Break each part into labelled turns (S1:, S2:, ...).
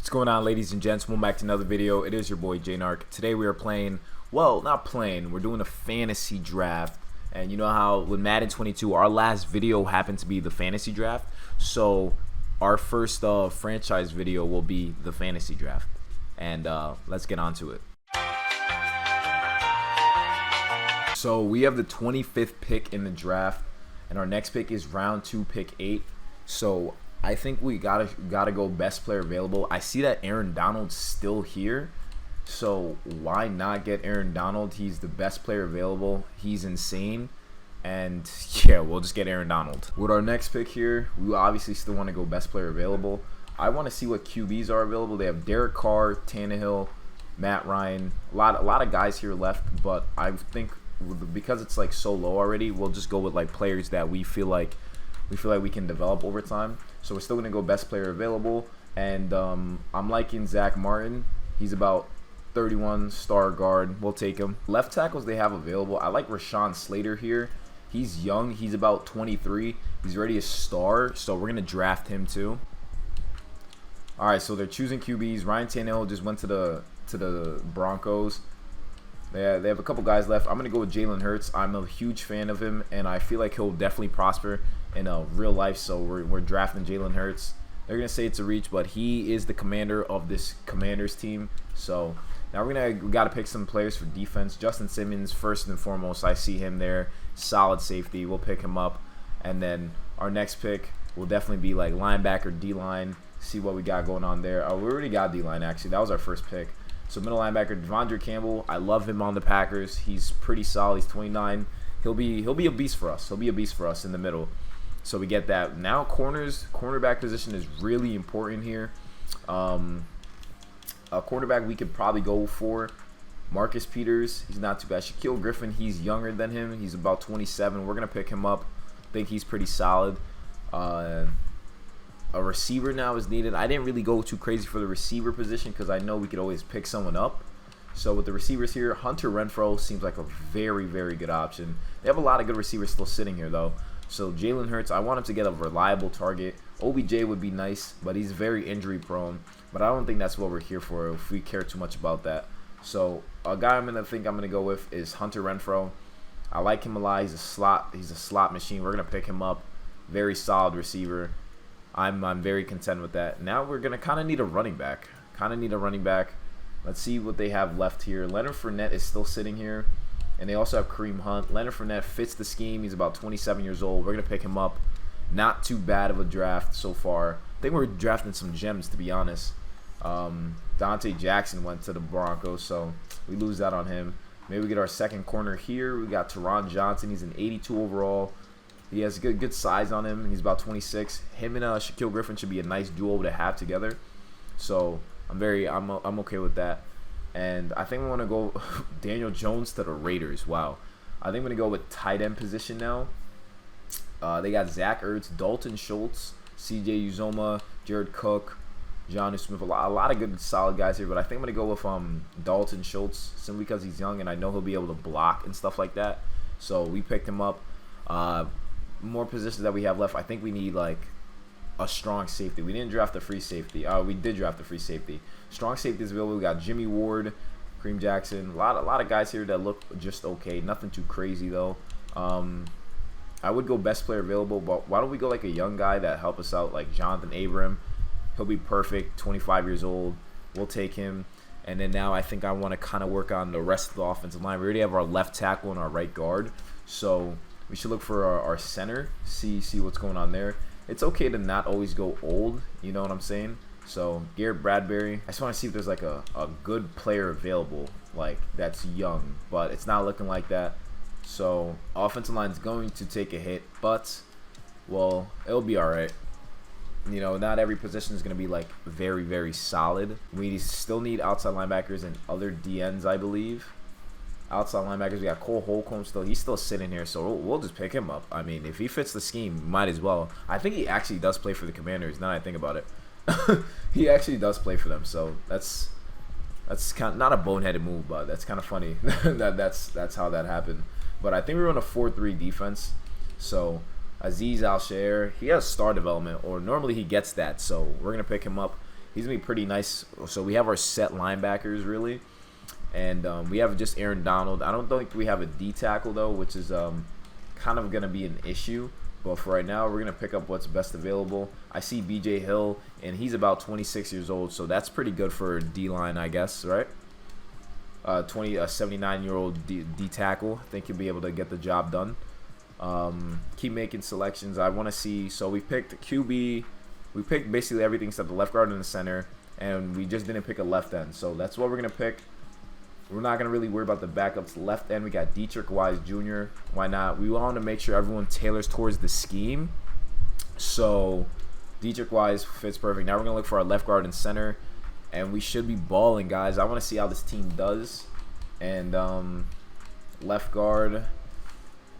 S1: What's going on, ladies and gents? Welcome back to another video. It is your boy J-Narc. Today we are playing, well, not playing, we're doing a fantasy draft. And you know how with Madden 22, our last video happened to be the fantasy draft. So our first franchise video will be the fantasy draft. And let's get on to it. So we have the 25th pick in the draft. And our next pick is round 2, pick 8. So I think we gotta go best player available. I see that Aaron Donald's still here, so why not get Aaron Donald? He's the best player available. He's insane, and yeah, we'll just get Aaron Donald. With our next pick here, we obviously still want to go best player available. I want to see what QBs are available. They have Derek Carr, Tannehill, Matt Ryan, a lot of guys here left, but I think because it's like so low already, we'll just go with like players that we feel like we can develop over time. So we're still going to go best player available. And I'm liking Zach Martin. He's about 31, star guard. We'll take him. Left tackles they have available. I like Rashawn Slater here. He's young. He's about 23. He's already a star. So we're going to draft him too. All right, so they're choosing QBs. Ryan Tannehill just went to the Broncos. They have a couple guys left. I'm going to go with Jalen Hurts. I'm a huge fan of him, and I feel like he'll definitely prosper in real life, so we're drafting Jalen Hurts. They're going to say it's a reach, but he is the commander of this Commanders team. So now we got to pick some players for defense. Justin Simmons, first and foremost, I see him there. Solid safety. We'll pick him up. And then our next pick will definitely be like linebacker, D-line, see what we got going on there. Oh, we already got D-line, actually. That was our first pick. So middle linebacker, Devondre Campbell. I love him on the Packers. He's pretty solid. He's 29. He'll be a beast for us. He'll be a beast for us in the middle. So we get that. Now cornerback position is really important here. A cornerback we could probably go for Marcus Peters. He's not too bad. Shaquille Griffin, he's younger than him. He's about 27. We're going to pick him up. I think he's pretty solid. A receiver now is needed. I didn't really go too crazy for the receiver position because I know we could always pick someone up. So with the receivers here, Hunter Renfrow seems like a very, very good option. They have a lot of good receivers still sitting here, though. So Jalen Hurts, I want him to get a reliable target. OBJ would be nice, but he's very injury prone. But I don't think that's what we're here for if we care too much about that. So a guy I'm gonna go with is Hunter Renfrow. I like him a lot. He's a slot machine. We're gonna pick him up. Very solid receiver. I'm very content with that. Now we're gonna kind of need a running back. Let's see what they have left here. Leonard Fournette is still sitting here. And they also have Kareem Hunt. Leonard Fournette fits the scheme. He's about 27 years old. We're going to pick him up. Not too bad of a draft so far. I think we're drafting some gems, to be honest. Dante Jackson went to the Broncos, so we lose that on him. Maybe we get our second corner here. We got Teron Johnson. He's an 82 overall. He has good size on him. He's about 26. Him and Shaquille Griffin should be a nice duo to have together. So I'm okay with that. And I think we want to go Daniel Jones to the Raiders. Wow. I think I'm going to go with tight end position now. They got Zach Ertz, Dalton Schultz, CJ Uzoma, Jared Cook, Jonnu Smith. A lot of good, solid guys here. But I think I'm going to go with Dalton Schultz simply because he's young and I know he'll be able to block and stuff like that. So we picked him up. More positions that we have left. I think we need like a strong safety. We didn't draft the free safety. We did draft the free safety. Strong safety is available. We got Jimmy Ward, Kareem Jackson. A lot of guys here that look just okay. Nothing too crazy though. I would go best player available, but why don't we go like a young guy that help us out, like Jonathan Abram? He'll be perfect. 25 years old. We'll take him. And then now I think I want to kind of work on the rest of the offensive line. We already have our left tackle and our right guard, so we should look for our center. See what's going on there. It's okay to not always go old, you know what I'm saying? So Garrett Bradbury, I just want to see if there's like a good player available, like that's young, but it's not looking like that. So offensive line is going to take a hit, but well, it'll be all right. You know, not every position is going to be like very, very solid. We still need outside linebackers and other DNs, I believe. Outside linebackers, we got Cole Holcomb still. He's still sitting here, so we'll just pick him up. I mean, if he fits the scheme, might as well. I think he actually does play for the Commanders, now that I think about it. He actually does play for them, so that's kind of not a boneheaded move, but that's kind of funny. that's how that happened. But I think we're on a 4-3 defense, so Azeez Al-Shaair, he has star development, or normally he gets that, so we're going to pick him up. He's going to be pretty nice. So we have our set linebackers, really. And we have just Aaron Donald. I don't think we have a D tackle, though, which is kind of going to be an issue. But for right now, we're going to pick up what's best available. I see B.J. Hill, and he's about 26 years old. So that's pretty good for D-line, I guess, right? A 79-year-old D tackle. I think he'll be able to get the job done. Keep making selections. I want to see. So we picked QB. We picked basically everything except the left guard and the center. And we just didn't pick a left end. So that's what we're going to pick. We're not going to really worry about the backups. Left end, we got Dietrich Wise Jr. Why not? We want to make sure everyone tailors towards the scheme. So Dietrich Wise fits perfect. Now we're going to look for our left guard and center. And we should be balling, guys. I want to see how this team does. And left guard,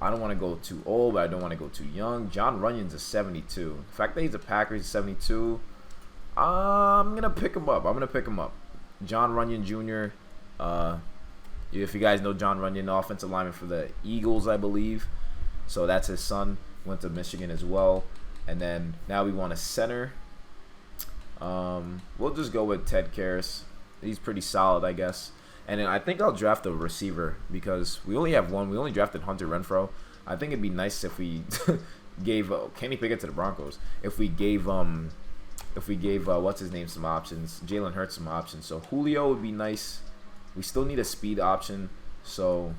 S1: I don't want to go too old, but I don't want to go too young. John Runyon's a 72. The fact that he's a Packer, he's a 72. I'm going to pick him up. John Runyon Jr., if you guys know John Runyon, offensive lineman for the Eagles, I believe. So that's his son. Went to Michigan as well. And then now we want a center. We'll just go with Ted Karras. He's pretty solid, I guess. And then I think I'll draft a receiver because we only have one. We only drafted Hunter Renfrow. I think it'd be nice if we gave Kenny Pickett to the Broncos. If we gave what's his name some options, Jalen Hurts some options. So Julio would be nice. We still need a speed option. So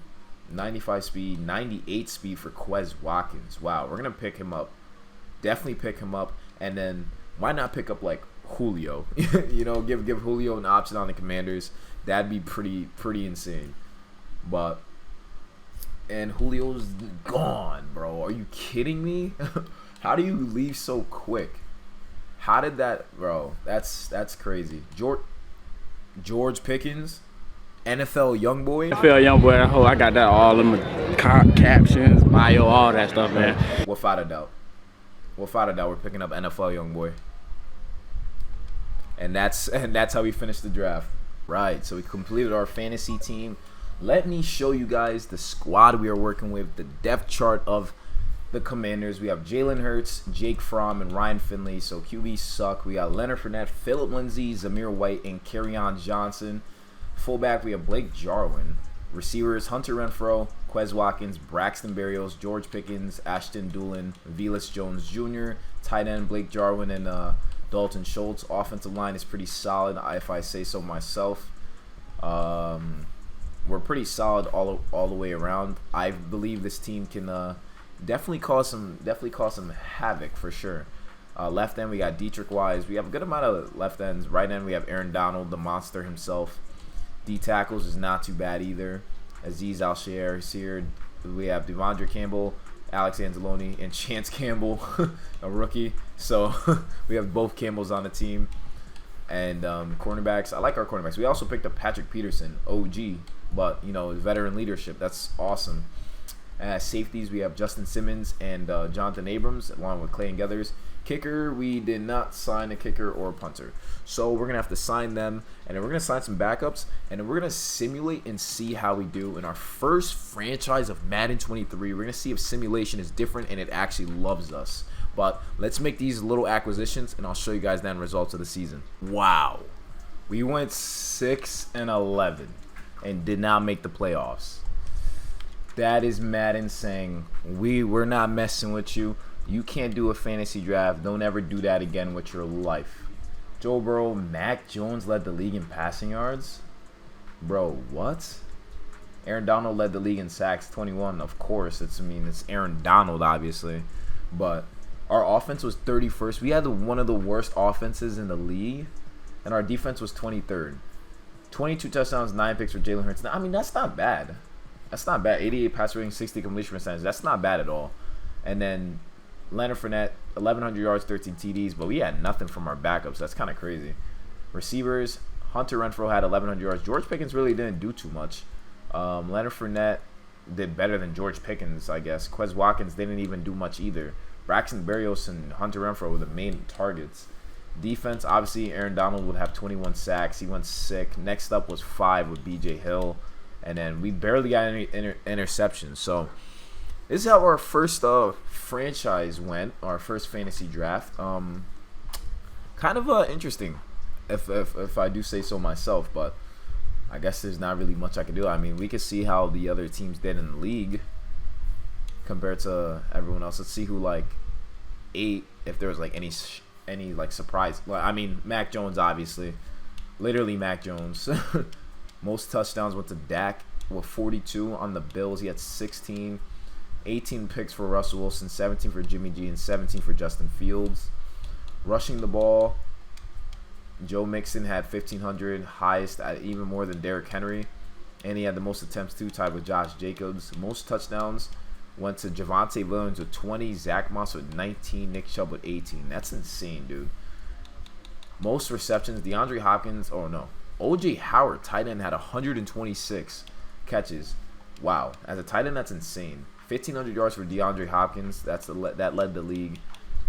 S1: 95 speed, 98 speed for Quez Watkins. Wow, we're gonna pick him up. Definitely pick him up. And then why not pick up like Julio? You know, give Julio an option on the Commanders. That'd be pretty insane. And Julio's gone, bro. Are you kidding me? How do you leave so quick? How did that, bro? That's crazy. George Pickens, NFL young boy.
S2: NFL young boy. Oh, I got that all in the captions, bio, all that stuff, man.
S1: Without a doubt, we're picking up NFL young boy. And that's how we finished the draft. Right, so we completed our fantasy team. Let me show you guys the squad we are working with, the depth chart of the Commanders. We have Jalen Hurts, Jake Fromm, and Ryan Finley. So QB suck. We got Leonard Fournette, Phillip Lindsay, Zamir White, and Kerryon Johnson. Fullback, we have Blake Jarwin. Receivers, Hunter Renfrow, Quez Watkins, Braxton Berrios, George Pickens, Ashton Dulin, Velus Jones Jr., tight end Blake Jarwin, and Dalton Schultz. Offensive line is pretty solid, if I say so myself. We're pretty solid all the way around. I believe this team can definitely cause some havoc for sure. Left end, we got Dietrich Wise. We have a good amount of left ends. Right end, we have Aaron Donald, the monster himself. D tackles is not too bad either. Aziz Al-Shaair is here. We have Devondre Campbell, Alex Anzalone, and Chance Campbell, a rookie. So we have both Campbells on the team. And cornerbacks, I like our cornerbacks. We also picked up Patrick Peterson, OG, but you know, veteran leadership. That's awesome. Safeties, we have Justin Simmons and Jonathan Abrams, along with Clay and Geathers. Kicker, we did not sign a kicker or a punter. So we're going to have to sign them, and then we're going to sign some backups, and then we're going to simulate and see how we do in our first franchise of Madden 23. We're going to see if simulation is different and it actually loves us. But let's make these little acquisitions, and I'll show you guys then results of the season. Wow. We went 6-11 and did not make the playoffs. That is Madden saying, we're not messing with you. You can't do a fantasy draft. Don't ever do that again with your life. Joe Burrow, Mac Jones led the league in passing yards. Bro, what? Aaron Donald led the league in sacks, 21. Of course, it's Aaron Donald, obviously. But our offense was 31st. We had one of the worst offenses in the league, and our defense was 23rd. 22 touchdowns, 9 picks for Jalen Hurts. I mean, that's not bad. That's not bad. 88 pass rating, 60 completion percentage. That's not bad at all. And then Leonard Fournette, 1,100 yards, 13 TDs, but we had nothing from our backups. That's kind of crazy. Receivers, Hunter Renfrow had 1,100 yards. George Pickens really didn't do too much. Leonard Fournette did better than George Pickens, I guess. Quez Watkins didn't even do much either. Braxton Berrios and Hunter Renfrow were the main targets. Defense, obviously, Aaron Donald would have 21 sacks. He went sick. Next up was 5 with B.J. Hill. And then we barely got any interceptions. So this is how our first franchise went, our first fantasy draft. Kind of interesting. if I do say so myself. But I guess there's not really much I can do. I mean, we could see how the other teams did in the league compared to everyone else. Let's see who like ate, if there was like any like surprise. Well, I mean, Mac Jones, obviously, literally Mac Jones. Most touchdowns went to Dak with 42 on the Bills. He had 16, 18 picks for Russell Wilson, 17 for Jimmy G, and 17 for Justin Fields. Rushing the ball, Joe Mixon had 1,500, highest at even more than Derrick Henry, and he had the most attempts too, tied with Josh Jacobs. Most touchdowns went to Javonte Williams with 20, Zach Moss with 19, Nick Chubb with 18. That's insane, dude. Most receptions, DeAndre Hopkins, O.J. Howard, tight end, had 126 catches. Wow, as a tight end, that's insane. 1,500 yards for DeAndre Hopkins. That led the league.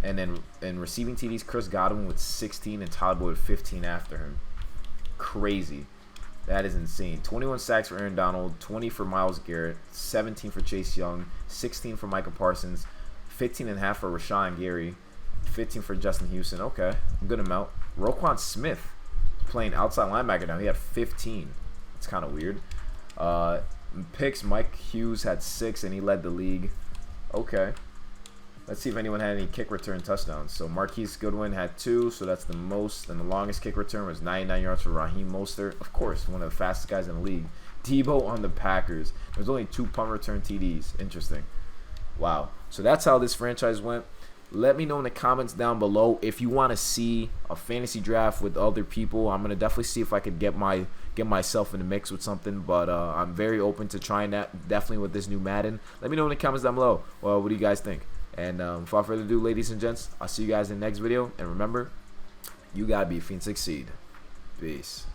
S1: And then in receiving TDs, Chris Godwin with 16 and Todd Boyd with 15 after him. Crazy. That is insane. 21 sacks for Aaron Donald, 20 for Myles Garrett, 17 for Chase Young, 16 for Micah Parsons, 15.5 for Rashawn Gary, 15 for Justin Houston. Okay, good amount. Roquan Smith playing outside linebacker now. He had 15. It's kind of weird. Picks, Mike Hughes had 6 and he led the league. Okay. Let's see if anyone had any kick return touchdowns. So Marquise Goodwin had 2, so that's the most. And the longest kick return was 99 yards for Raheem Mostert. Of course, one of the fastest guys in the league. Debo on the Packers. There's only 2 punt return TDs. Interesting. Wow. So that's how this franchise went. Let me know in the comments down below if you want to see a fantasy draft with other people. I'm going to definitely see if I could get myself in the mix with something. But I'm very open to trying that, definitely with this new Madden. Let me know in the comments down below. Well, what do you guys think? And without further ado, ladies and gents, I'll see you guys in the next video. And remember, you gotta be a fiend, succeed. Peace.